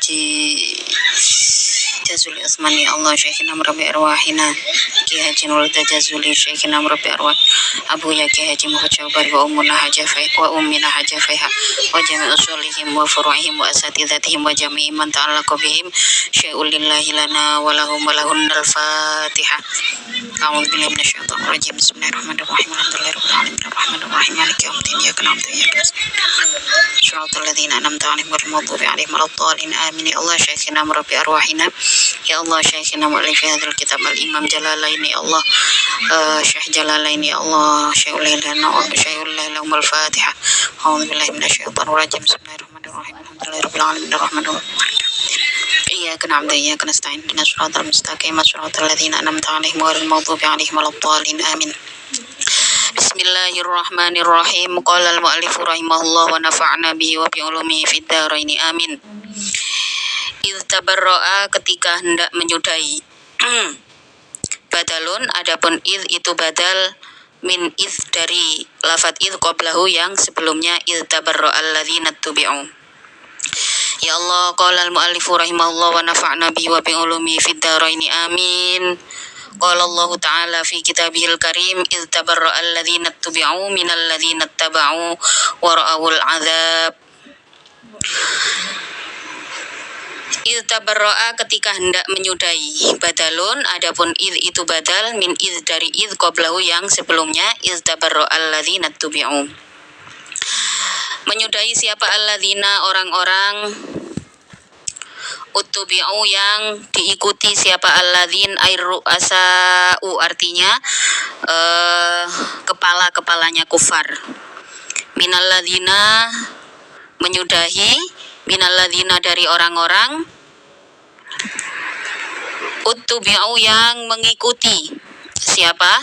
Haji Jazuli Asmani Allah Syekhina Murabi Arwahina Ki Haji Nurul Jazuli Syekhina Murabi Arwah Abu Ya Ki Haji Muhammad Syawbari wa Ummuna Hajafai wa Ummina Hajafaiha wa jami usulihim wa furu'ihim wa asatidatihim wa jami'i man ta'alaqa bihim syai'ul lillahi lana wa lahum wa lahunnal Fatihah. A'udzu billahi minasyaitonir rajim. Bismillahirrahmanirrahim. Alhamdulillahi rabbil alamin arrahmanir rahim maliki yaumiddin iyyaka na'budu wa iyyaka nasta'in shiratal ladzina an'amta 'alaihim ghairil maghdubi 'alaihim waladdallin amin. Ya Allah Syekhina Murabi Arwahina ya Allah Syekhina mu'allif hadzal kitab al-Imam Jalalaini ya Allah Syekh Jalalaini ya Allah Syai'ul lahumul Fatihah. A'udzu billahi minasyaitonir rajim. Bismillahirrahmanirrahim. Alhamdulillahi rabbil alamin arrahmanir rahim iyyaka na'budu wa iyyaka nasta'in ihdinas siratal mustaqim siratal ladzina an'amta 'alaihim ghairil maghdubi 'alaihim waladdallin amin. Bismillahirrahmanirrahim. Qala al-mu'allif rahimahullah wa nafa'na bihi wa bi ulumihi fid dharain amin. Idz tabarra'a ketika hendak menyudahi. Badalun adapun idz itu badal min idz dari lafaz idz qablahu yang sebelumnya idz tabarra'al ladzina tubi'u. Ya Allah qala al-mu'allif rahimahullah wa nafa'na bihi wa bi ulumihi fid dharain amin. Qala Allah Ta'ala fi kitabihil karim idz tabarra'al ladzina tubi'u minal ladzina taba'u wa ra'awul 'adzab. Idz tabarra'a ketika hendak menyudahi. Badalun adapun idz itu badal min idz dari idz qablahu yang sebelumnya idz tabarra'al ladzina tubi'u. Menyudahi siapa alladzina orang-orang uttubi'u yang diikuti siapa alladzin ru'asa'u artinya kepala-kepalanya kufar. Minalladzina menyudahi minalladzina dari orang-orang uttubi'u yang mengikuti siapa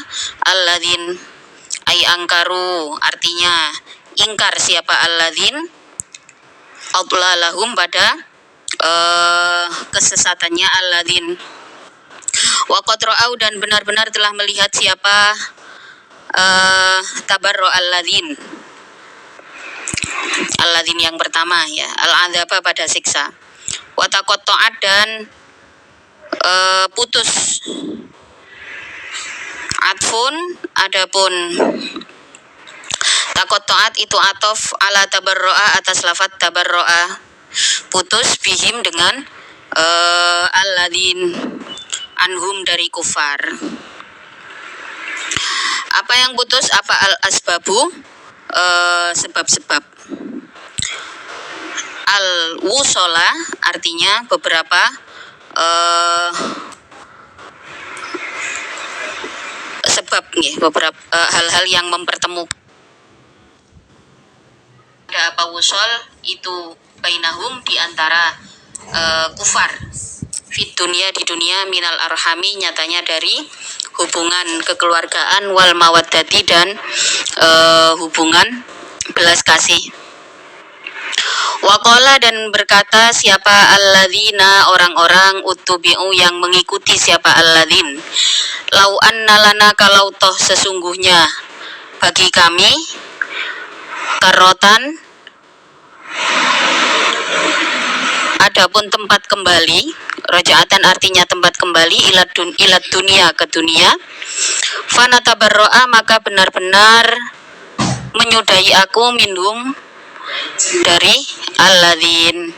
alladzin ay angkaru artinya ingkar siapa alladzin adlalahum pada kesesatannya alladzin wa qad ra'au dan benar-benar telah melihat siapa tabarra alladzin yang pertama ya al-adzaba pada siksa wa taqatta'at dan putus atfun adapun taqatta'at itu atof ala tabarra'a atas lafaz tabarra'a putus bihim dengan alladzin anhum dari kufar. Apa yang putus? Apa al-asbabu? Sebab-sebab. Al-wusola artinya beberapa sebab beberapa hal-hal yang mempertemukan. Ada apa wusol itu bainahum di antara kufar fit dunia di dunia minal arhami nyatanya dari hubungan kekeluargaan wal mawaddati dan hubungan belas kasih. Waqala dan berkata siapa alladzina orang-orang uttubi'u yang mengikuti siapa alladzin lau anna lana kalau toh sesungguhnya bagi kami karotan adapun tempat kembali rajaatan artinya tempat kembali ilat dunia ke dunia fanatabarro'a maka benar-benar menyudahi aku minhum dari alladzin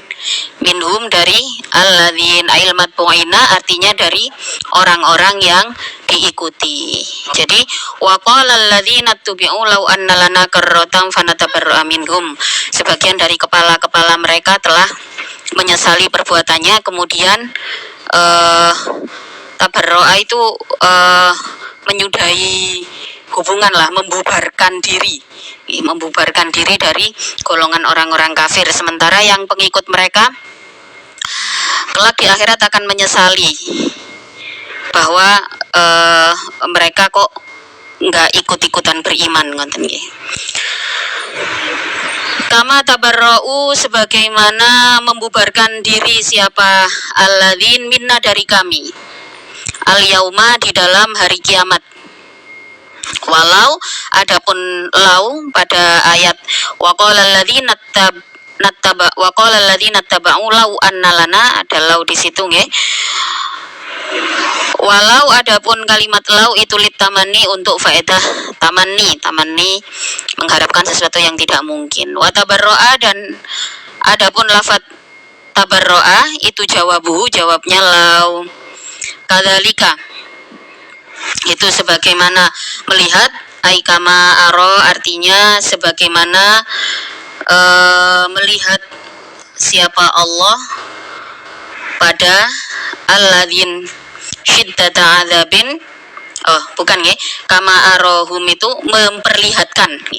ilmat pu'ina artinya dari orang-orang yang diikuti. Jadi waqala alladzina tubi'u law anna lana karratan fanatabarra'a minhum. Sebagian dari kepala-kepala mereka telah menyesali perbuatannya, kemudian tabarra'a itu menyudahi hubungan lah, membubarkan diri dari golongan orang-orang kafir. Sementara yang pengikut mereka kelak di akhirat akan menyesali bahwa mereka kok nggak ikut-ikutan beriman ngoten nggih. Kama tabarra'u sebagaimana membubarkan diri siapa alladzin minna dari kami al yauma di dalam hari kiamat. Walau adapun lau pada ayat waqala alladzina nattaba wa qala alladziina nattaba'u law anna lana, ada law di situ nggih. Walau adapun kalimat lau itu litamani untuk faedah tamani mengharapkan sesuatu yang tidak mungkin. Wa tabarro'a, dan adapun lafaz tabarro'a itu jawabnya lau. Kadzalika, itu sebagaimana melihat, ai kama aro, artinya sebagaimana melihat siapa Allah pada alladzin syiddata adzabin. Oh, bukan nggih. Kama arohum itu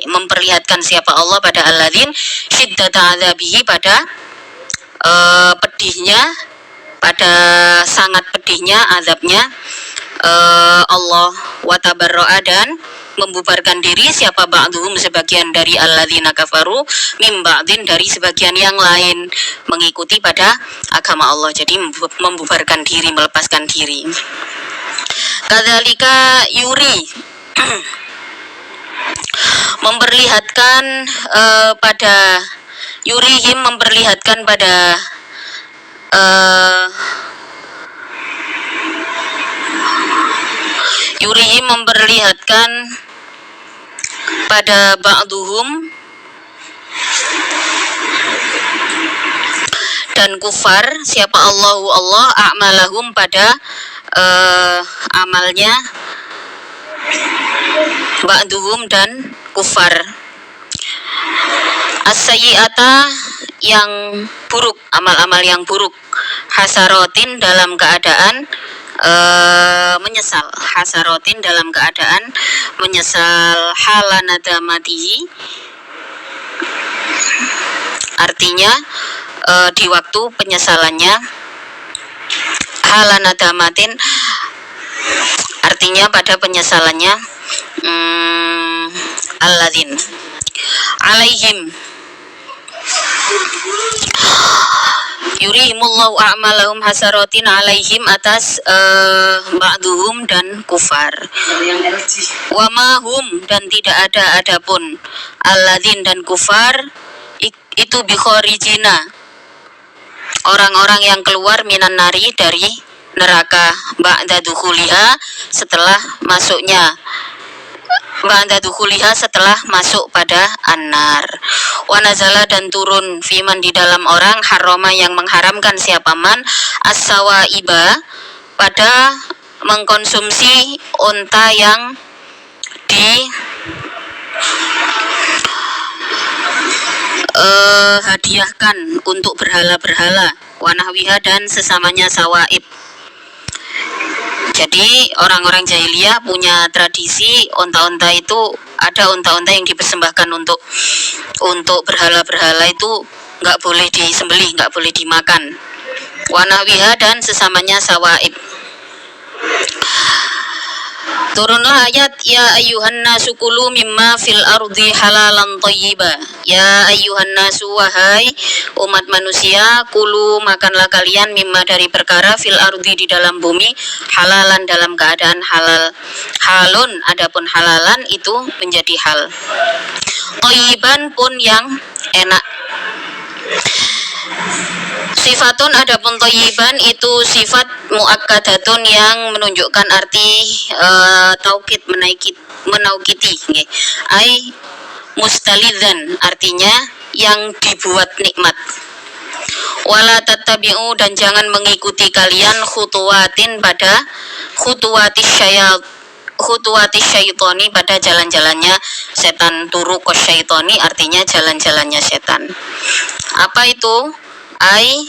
memperlihatkan siapa Allah pada alladzin syiddata adzabihi, pada pedihnya, pada sangat pedihnya azabnya Allah. Wa tabarro'a, dan membubarkan diri siapa ba'duhum, sebagian dari alladzina kafaru, mim ba'din, dari sebagian yang lain, mengikuti pada agama Allah. Jadi membubarkan diri, melepaskan diri. Kadzalika yuri, memperlihatkan pada yurihim, memperlihatkan pada yurihim, memperlihatkan pada ba'duhum dan kufar siapa Allah a'malahum, pada amalnya ba'duhum dan kufar. As-sayyi'ata, yang buruk, amal-amal yang buruk. Hasarotin, dalam keadaan menyesal. Hasarotin, dalam keadaan menyesal. Halanadamatihi, artinya di waktu penyesalannya. Halanadamatin, artinya pada penyesalannya. Alladzin alaihim yurihimullahu a'malahum hasaratin alaihim, atas ba'duhum dan kufar. Wa mahum, dan tidak ada adapun alladzin dan kufar itu bikhorijina, orang-orang yang keluar minan nari, dari neraka, ba'da dukhuliha, setelah masuknya, ba'da dukhuliha, setelah masuk pada annar. Wa nazala, dan turun fiman, di dalam orang, haroma, yang mengharamkan siapa man, as-sawaiba, pada mengkonsumsi unta yang hadiahkan untuk berhala-berhala, wanahwiha, dan sesamanya sawaib. Jadi orang-orang jahiliyah punya tradisi unta-unta itu, ada unta-unta yang dipersembahkan untuk berhala-berhala itu nggak boleh disembelih, nggak boleh dimakan. Wanahwiha, dan sesamanya sawaib. Turunlah ayat, ya ayyuhan nasu kulu mimma fil ardi halalan thayyiba. Ya ayyuhan nasu, wahai umat manusia, kulu, makanlah kalian, mimma, dari perkara, fil ardi, di dalam bumi, halalan, dalam keadaan halal. Halun, adapun halalan itu menjadi hal. Thayyiban, pun yang enak. Sifatun, adapun thayyiban itu sifat muakkadatun, yang menunjukkan arti taukid, menaukiti, ai mustalidzan, artinya yang dibuat nikmat. Wala tattabi'u, dan jangan mengikuti kalian khutuwatin, pada khutuwatis syaitoni, pada jalan-jalannya setan. Turuqus syaitoni, artinya jalan-jalannya setan. Apa itu? Ai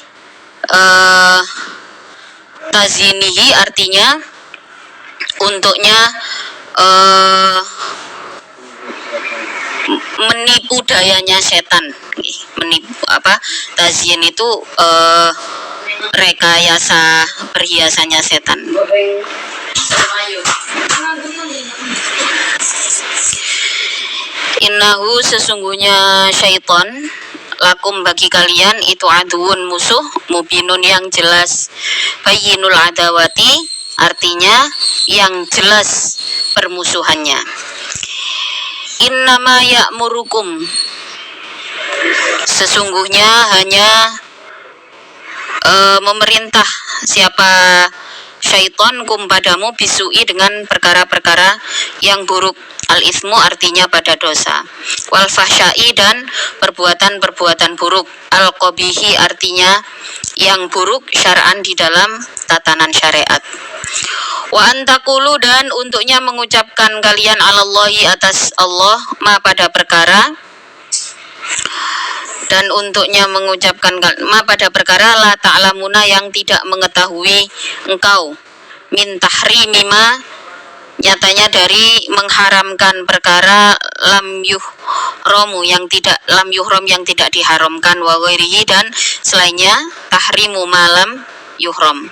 tazinihi, artinya untuknya menipu dayanya setan. Menipu apa? Tazyin itu rekayasa perhiasannya setan. Innahu, sesungguhnya syaitan, lakum, bagi kalian, itu aduun, musuh, mubinun, yang jelas. Bayyinul adawati, artinya yang jelas permusuhannya. Innama ya'murukum, Sesungguhnya hanya memerintah siapa syaitan kum padamu bisui dengan perkara-perkara yang buruk. Al-ithmu artinya pada dosa. Wal fahsyai dan perbuatan-perbuatan buruk. Al-qabihi artinya yang buruk syar'an di dalam tatanan syariat. Wa antakulu dan untuknya mengucapkan kalian alallahi atas Allah ma pada perkara, dan untuknya mengucapkan ma pada perkara la ta'lamuna yang tidak mengetahui engkau, min tahrimi ma nyatanya dari mengharamkan perkara lam yuhramu yang tidak diharamkan, wa ghairihi dan selainnya tahrimu malam yuhram.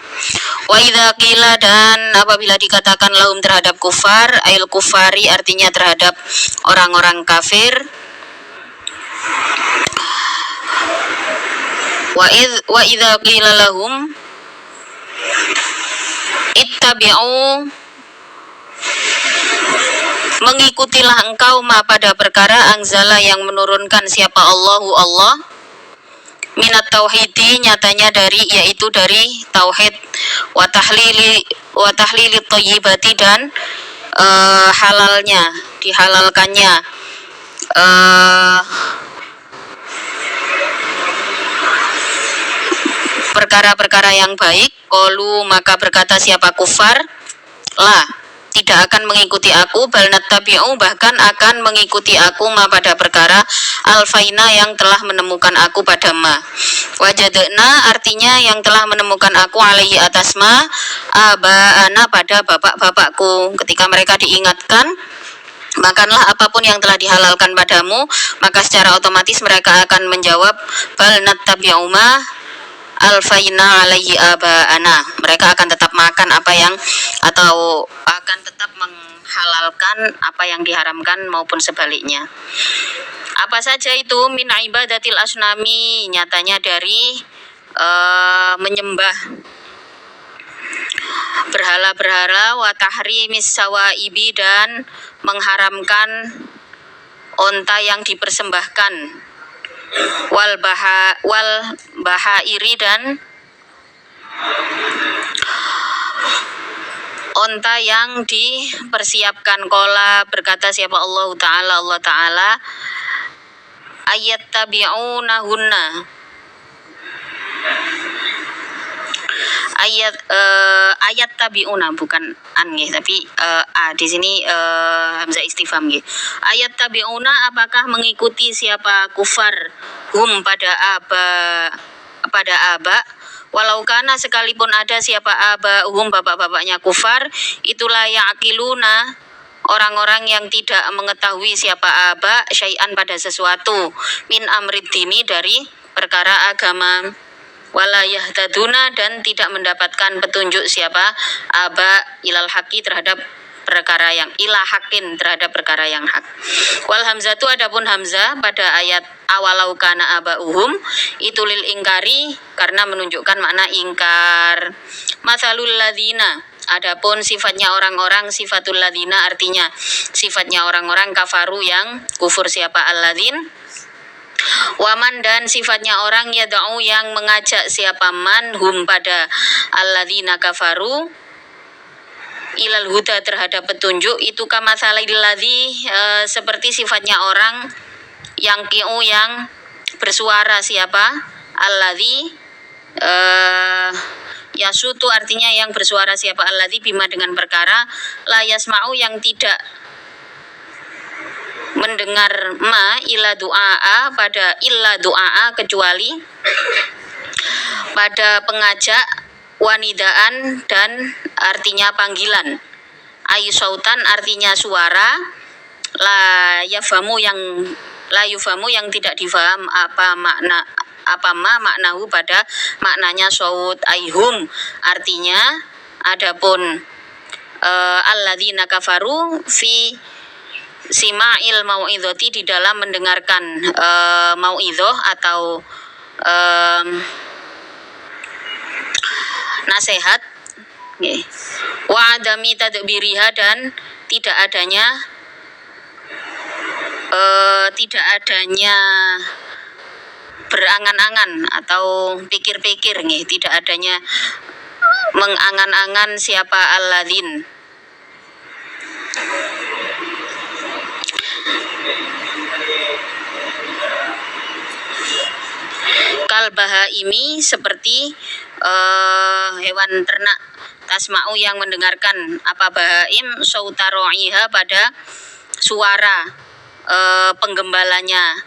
Wa idza qila dan apabila dikatakan lahum terhadap kufar, ail kufari artinya terhadap orang-orang kafir. Wa idza qila lahum ittabi'u mengikutilah engkau ma pada perkara anzala yang menurunkan siapa Allahu Allah, minat tauhidi nyatanya dari yaitu dari tauhid, wa tahlili thayyibati dan halalnya dihalalkannya perkara-perkara yang baik. Qalu maka berkata siapa kufar, la tidak akan mengikuti aku, bal nattabi'u bahkan akan mengikuti aku ma pada perkara alfaina yang telah menemukan aku pada ma. Wajadna artinya yang telah menemukan aku alaihi atas ma abaana pada bapak-bapakku. Ketika mereka diingatkan makanlah apapun yang telah dihalalkan padamu, maka secara otomatis mereka akan menjawab bal nattabi'u ma alfaina alaihi abaana. Mereka akan tetap makan apa yang atau akan tetap menghalalkan apa yang diharamkan maupun sebaliknya. Apa saja itu? Min ibadatil asnami nyatanya dari menyembah berhala-berhala, wa tahrimis sawaibi dan mengharamkan onta yang dipersembahkan, wal bahairi dan onta yang dipersiapkan. Qala berkata siapa Allah Ta'ala ayat tabi'unahunna ayat tabi'una bukan an nggih tapi di sini hamzah istifham nggih. Ayat tabi'una apakah mengikuti siapa kufar hum pada aba walau kana sekalipun ada siapa aba hum bapak-bapaknya kufar, itulah ya'qiluna orang-orang yang tidak mengetahui siapa aba syai'an pada sesuatu min amrid dini dari perkara agama, wala yahtaduna dan tidak mendapatkan petunjuk siapa aba ilal haqi terhadap perkara yang ilah hakin terhadap perkara yang hak. Wal hamzatu adapun hamzah pada ayat awalau kana abauhum itu lil ingkari karena menunjukkan makna ingkar. Masalul ladzina adapun sifatnya orang-orang, sifatul ladzina artinya sifatnya orang-orang kafaru yang kufur siapa alladzin, waman dan sifatnya orang yada'u yang mengajak siapa man hum pada alladzina kafaru ilal huda terhadap petunjuk, itu kamasalil ladzi seperti sifatnya orang yang kiu yang bersuara siapa alladzi yasutu artinya yang bersuara siapa alladzi bima dengan perkara la yasma'u yang tidak mendengar ma illa du'a pada illa du'a kecuali pada pengajak, wanidaan dan artinya panggilan, ayu sautan artinya suara, la yufamu yang tidak difaham apa maknahu pada maknanya saut, aihum artinya adapun alladzina kafaru fi sima'il mau'idhati di dalam mendengarkan mau'idhah atau nasihat, wa adami tadbiriha dan tidak adanya berangan-angan atau pikir-pikir nih, tidak adanya mengangan-angan siapa alladzin. Kal bahaimi, seperti hewan ternak, tasma'u yang mendengarkan apa bahaim, sauta ro'iha, pada suara penggembalanya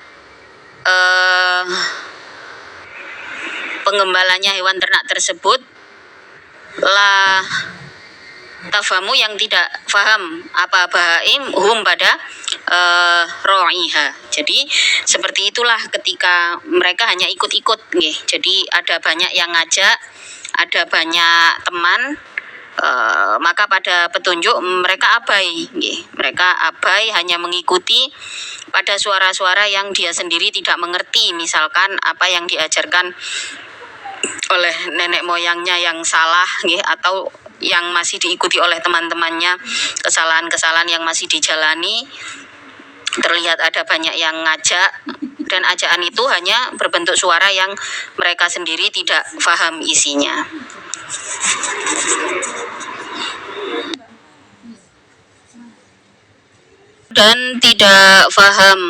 hewan ternak tersebut, la tafamu, yang tidak faham apa bahaim, hum, pada ro'iha. Jadi seperti itulah ketika mereka hanya ikut-ikut nggih. Jadi ada banyak yang ngajak, ada banyak teman, maka pada petunjuk mereka abai nggih. Mereka abai, hanya mengikuti pada suara-suara yang dia sendiri tidak mengerti, misalkan apa yang diajarkan oleh nenek moyangnya yang salah nggih, atau yang masih diikuti oleh teman-temannya, kesalahan-kesalahan yang masih dijalani. Terlihat ada banyak yang ngajak, dan ajakan itu hanya berbentuk suara yang mereka sendiri tidak paham isinya. Dan tidak paham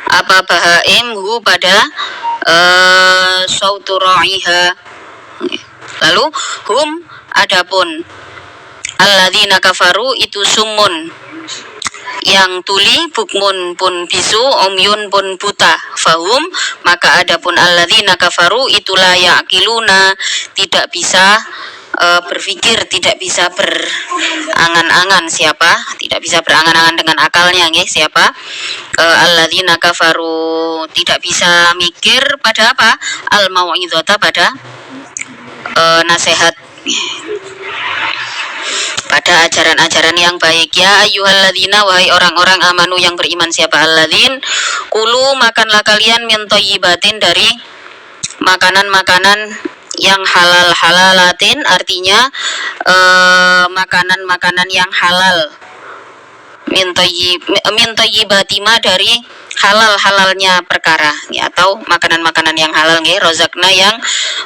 apa bahaim, hu, pada sautu ra'iha. Lalu hum, adapun alladzina kafaru, itu sumun, yang tuli, bukmun pun bisu, umyun pun buta, fahum, maka adapun alladzina kafaru, itulah ya'qiluna, tidak bisa berpikir, tidak bisa berangan-angan. Siapa? Tidak bisa berangan-angan dengan akalnya nggih. Siapa? Alladzina kafaru, tidak bisa mikir pada apa? Al-mau'izata, pada nasihat, pada ajaran-ajaran yang baik. Ya ayyuhalladzina, wahai orang-orang amanu yang beriman. Siapa alladzin? Kulu, makanlah kalian, min thayyibatin, dari makanan-makanan yang halal-halalatin, artinya makanan-makanan yang halal. Min thayyibatima, dari halal-halalnya perkara, ya, atau makanan-makanan yang halal nggih. Rozakna, yang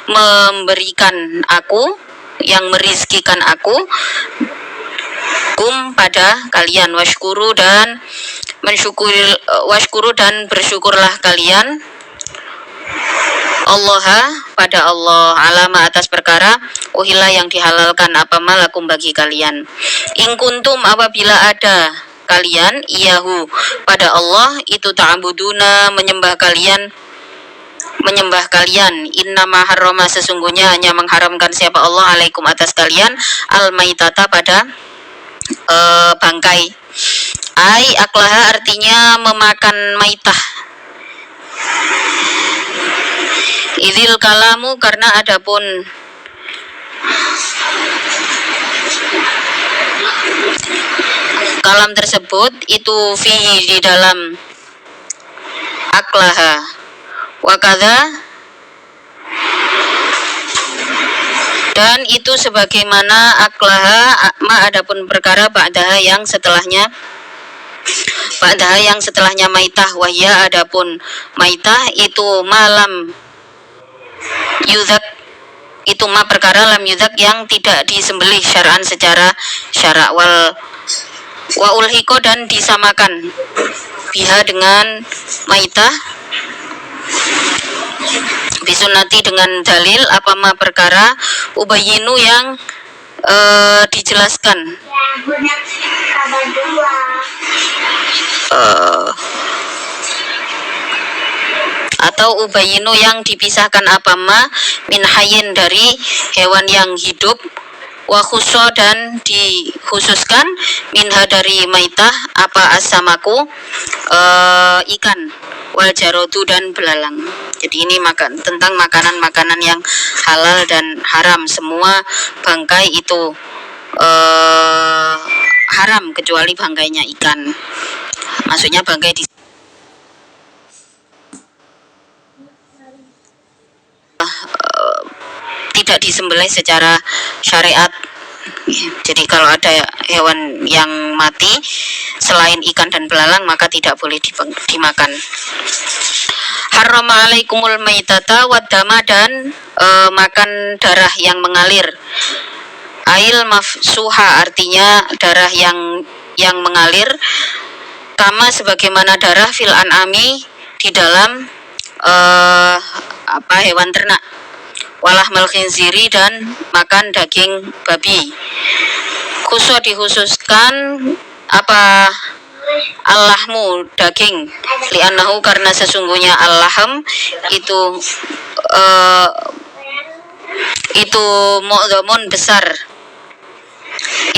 memberikan aku, yang merizkikan aku, kum, pada kalian, washkuru, dan mensyukuri, washkuru, dan bersyukurlah kalian, Allah, pada Allah, alama, atas perkara, uhila, yang dihalalkan, apa malakum, bagi kalian. In kuntum, apabila ada kalian, iyahu, pada Allah, itu ta'buduna, menyembah kalian, innama harrama, sesungguhnya hanya mengharamkan siapa Allah, alaikum, atas kalian, al-maitata, pada bangkai. Ai aklaha, artinya memakan maitah. Idzil kalamu, karena adapun kalam tersebut, itu fihi, di dalam aklaha, wakadha, dan itu sebagaimana aklaha, ma, adapun perkara, ba'daha, yang setelahnya, ba'daha, yang setelahnya maitah, wahya, adapun maitah, itu malam yudzak, itu ma perkara, lam yudzak, yang tidak disembelih syar'an, secara syara', wa ulhiko, dan disamakan, biha, dengan maitah, bisunati, dengan dalil, apa ma perkara, ubayinu, yang dijelaskan, atau ubayinu, yang dipisahkan, apa ma, min hayyin, dari hewan yang hidup, wa khusso, dan dikhususkan, minha, dari maitah, apa asamaku, ikan, wal jarodu, dan belalang. Jadi ini tentang makanan-makanan yang halal dan haram. Semua bangkai itu haram, kecuali bangkainya ikan. Maksudnya bangkai tidak disembelih secara syariat. Jadi kalau ada hewan yang mati selain ikan dan belalang, maka tidak boleh dimakan. Harrama alaikumul maitata waddama dan makan darah yang mengalir. Ail mafsuha artinya darah yang mengalir, kama sebagaimana darah fil an'ami di dalam hewan ternak. Walah khinziri dan makan daging babi. Khusus dikhususkan apa allahmu daging, li'annahu karena sesungguhnya allahm itu mu'dhamun besar.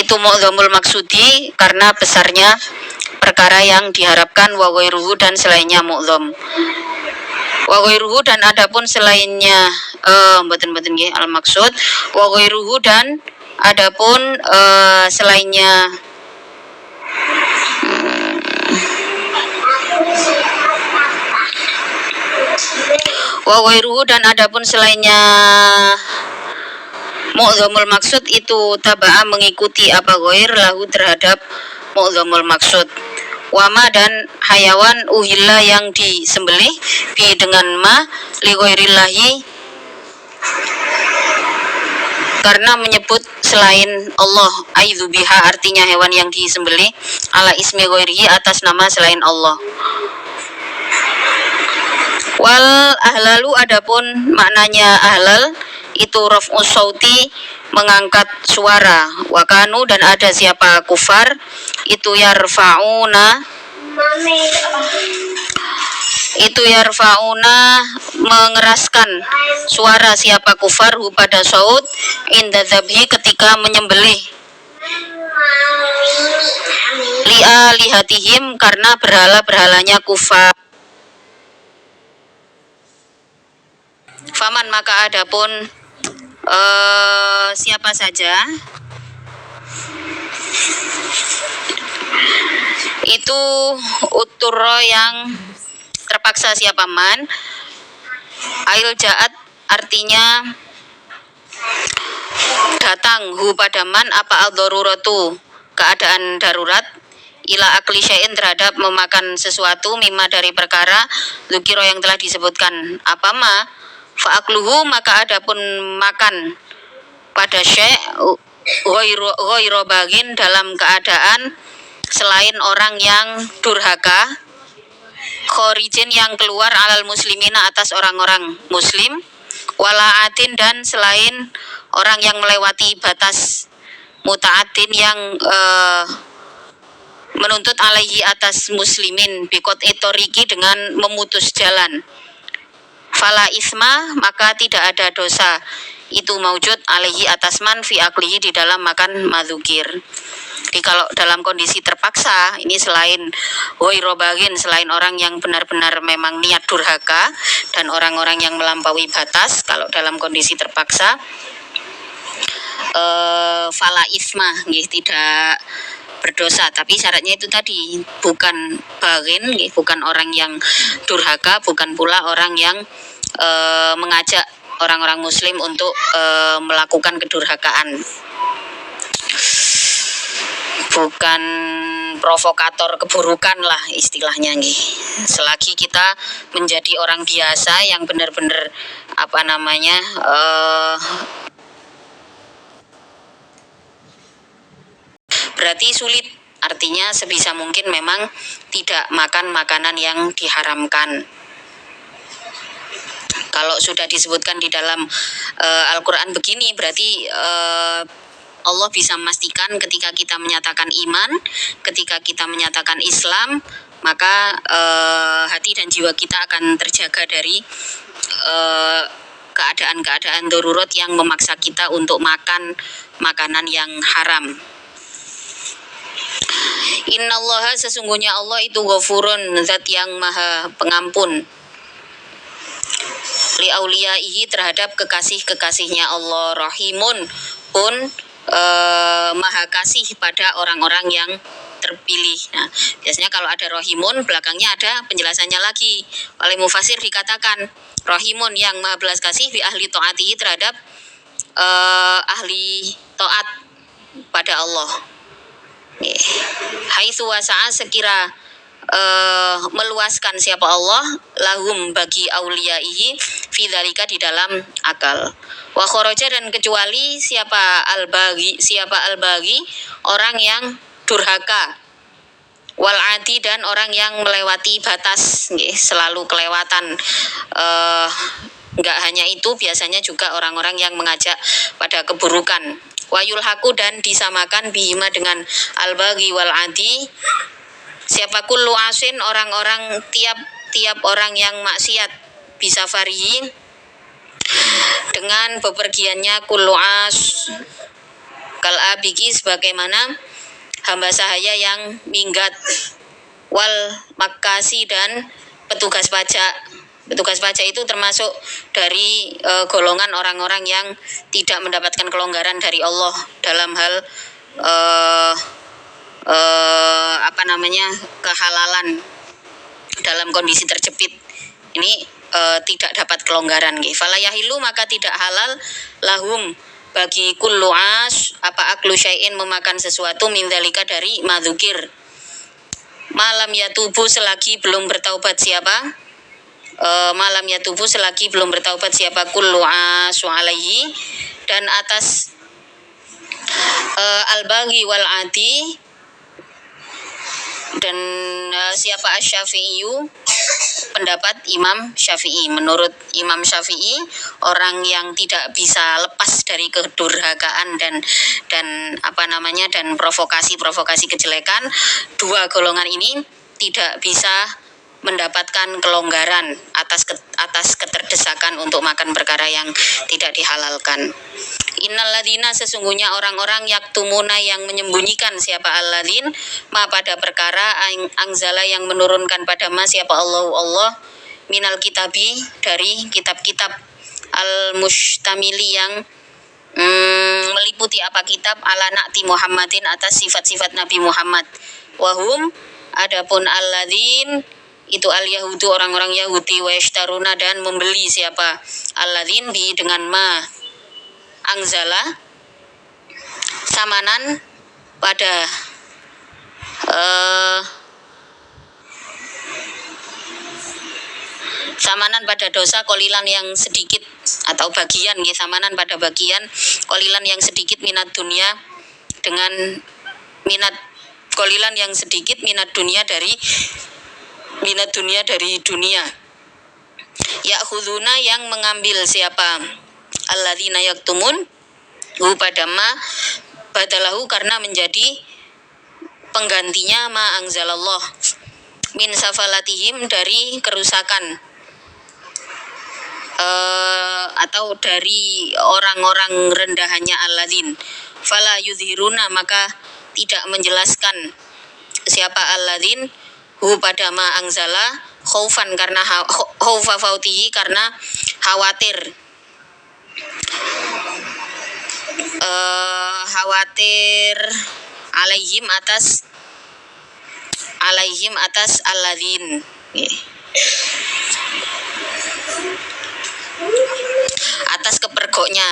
Itu mu'dhamul maksudi karena besarnya perkara yang diharapkan, wa ghairuhu dan selainnya mu'dham. Wa ghairuhu dan adapun selainnya mboten nggih al maksud, wa ghairuhu dan adapun selainnya wa ghairuhu dan adapun selainnya mu'dhamul maksud itu taba'a mengikuti apa ghair lahu terhadap mu'dhamul maksud. Wama dan hayawan uhilla yang disembelih bi dengan ma li ghairillahi karena menyebut selain Allah, aidzu biha artinya hewan yang disembelih ala ismi ghairihi atas nama selain Allah. Wal ahlalu adapun maknanya ahlal itu raf'us sauti mengangkat suara, wakanu dan ada siapa kufar itu yarfa'una mengeraskan suara siapa kufar hu pada saut inda dzabhi ketika menyembelih lihatihim karena berhala-berhalanya kufar. Faman maka adapun siapa saja itu uturo yang terpaksa siapa man ail jaat artinya datang hu pada man apa ad-daruratu keadaan darurat ila akli syai'in terhadap memakan sesuatu mimma dari perkara dzukira yang telah disebutkan apa ma fa'akluhu maka adapun makan pada syai' ghairu bagin dalam keadaan selain orang yang durhaka khorijin yang keluar alal muslimina atas orang-orang muslim walaatin dan selain orang yang melewati batas muta'atin yang menuntut alaihi atas muslimin bikot itoriki dengan memutus jalan. Fala isma maka tidak ada dosa itu maujud alaihi atas man fi aklihi di dalam makan madzukir. Jadi kalau dalam kondisi terpaksa ini selain wairobagin selain orang yang benar-benar memang niat durhaka dan orang-orang yang melampaui batas, kalau dalam kondisi terpaksa fala isma tidak berdosa, tapi syaratnya itu tadi bukan bagin, bukan orang yang durhaka, bukan pula orang yang mengajak orang-orang muslim untuk melakukan kedurhakaan, bukan provokator keburukan lah istilahnya nggih. Selagi kita menjadi orang biasa yang benar-benar berarti sulit, artinya sebisa mungkin memang tidak makan makanan yang diharamkan. Kalau sudah disebutkan di dalam Al-Quran begini, berarti Allah bisa memastikan ketika kita menyatakan iman, ketika kita menyatakan Islam, maka hati dan jiwa kita akan terjaga dari keadaan-keadaan darurat yang memaksa kita untuk makan makanan yang haram. Innallaha sesungguhnya Allah itu ghafurun, zat yang maha pengampun, li auliyaihi terhadap kekasih-kekasihnya Allah, rahimun pun maha kasih pada orang-orang yang terpilih. Nah, biasanya kalau ada rahimun belakangnya ada penjelasannya lagi. Oleh mufasir dikatakan rahimun yang maha belas kasih bi ahli taatihi terhadap ahli taat pada Allah. Haitsu wasa'a sekira meluaskan siapa Allah lahum bagi auliyaihi fidzalika di dalam akal. Wa kharaja dan kecuali siapa al-baghi orang yang durhaka, wal adi dan orang yang melewati batas, selalu kelewatan. Enggak hanya itu, biasanya juga orang-orang yang mengajak pada keburukan. Wa yulhaku dan disamakan bihima dengan al-baghi wal adi siapa kullu asin orang-orang tiap orang yang maksiat bisa farihi dengan bepergiannya kullu as kal abigi sebagaimana hamba sahaya yang minggat wal makasi dan petugas pajak. Petugas pajak itu termasuk dari golongan orang-orang yang tidak mendapatkan kelonggaran dari Allah dalam hal kehalalan dalam kondisi terjepit ini, tidak dapat kelonggaran. Fala yahilu maka tidak halal lahum bagi kullu as aklu syai'in memakan sesuatu min dzalika dari madzukir malam yatubu selagi belum bertaubat siapa kullu as alaihi dan atas al-baghi wal adi dan siapa asy-Syafi'iyu pendapat Imam Syafi'i. Menurut Imam Syafi'i, orang yang tidak bisa lepas dari kedurhakaan dan provokasi kejelekan, dua golongan ini tidak bisa mendapatkan kelonggaran atas keterdesakan untuk makan perkara yang tidak dihalalkan. Innalladzina sesungguhnya orang-orang yaktumuna yang menyembunyikan siapa alladzin ma pada perkara angzala yang menurunkan pada ma siapa Allah minal kitabi dari kitab-kitab al-mustamili yang meliputi apa kitab ala na'ti Muhammadin atas sifat-sifat Nabi Muhammad. Wahum adapun alladzin itu al-yahudu orang-orang Yahudi wa yashtaruna dan membeli siapa alladzin bi dengan ma angzala samanan pada dosa kolilan yang sedikit atau bagian samanan pada bagian kolilan yang sedikit minat dunia dengan minat kolilan yang sedikit minat dunia dari dunia. Ya'khuduna yang mengambil siapa alladzina yaktumun hu pada ma badalahu karena menjadi penggantinya ma angzalallah min safalatihim dari kerusakan atau dari orang-orang rendahannya alladzin. Fala yuzhiruna maka tidak menjelaskan siapa alladzin hu pada ma angzala khaufan karena khaufa fautihi karena khawatir alaihim atas alladzin, atas kepergoknya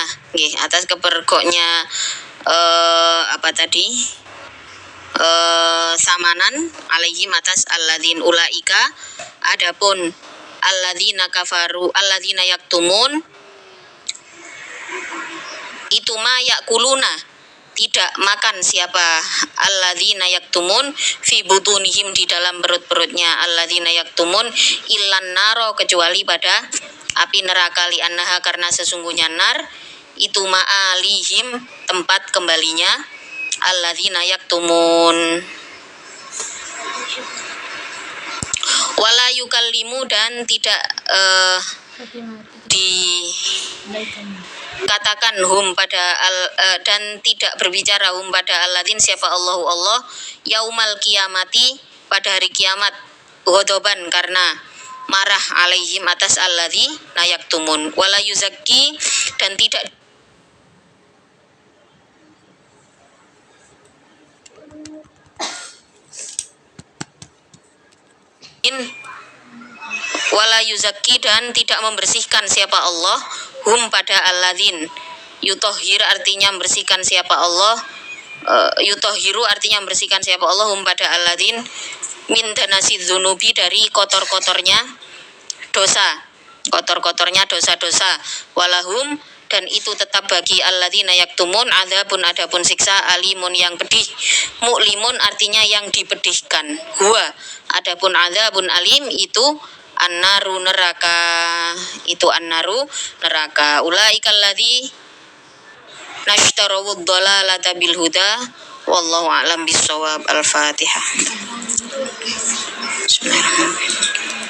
samanan alaihim atas alladzin ulaika adapun alladzina kafaru alladzina yaktumun itu ma yakuluna tidak makan siapa alladzina yaktumun fi butunihim di dalam perut-perutnya alladzina yaktumun illan naro kecuali pada api neraka li'annaha karena sesungguhnya nar itu ma'alihim tempat kembalinya alladzina yaktumun. Wala yukallimu dan tidak dikatakan hum pada dan tidak berbicara hum pada alladzin siapa Allah yaumal kiamati pada hari kiamat ghadaban karena marah alaihim atas alladzina yaktumun. Wala yuzakki dan tidak wala yuzakki dan tidak membersihkan siapa Allah hum pada alladzin. Yutohhir artinya membersihkan siapa Allah, yutohhiru artinya membersihkan siapa Allah hum pada alladzin min danasi dzunubi, dari kotor-kotornya dosa-dosa, walahum, dan itu tetap bagi alladzina yaktumun adzabun, adapun siksa, alimun yang pedih, mu'limun artinya yang dipedihkan, huwa adapun adzabun alim itu annaru neraka, ulaikal ladzi nashtarawud dhalalata bil huda wallahu a'lam bissawab. Al-Fatihah. Bismillahirrahmanirrahim.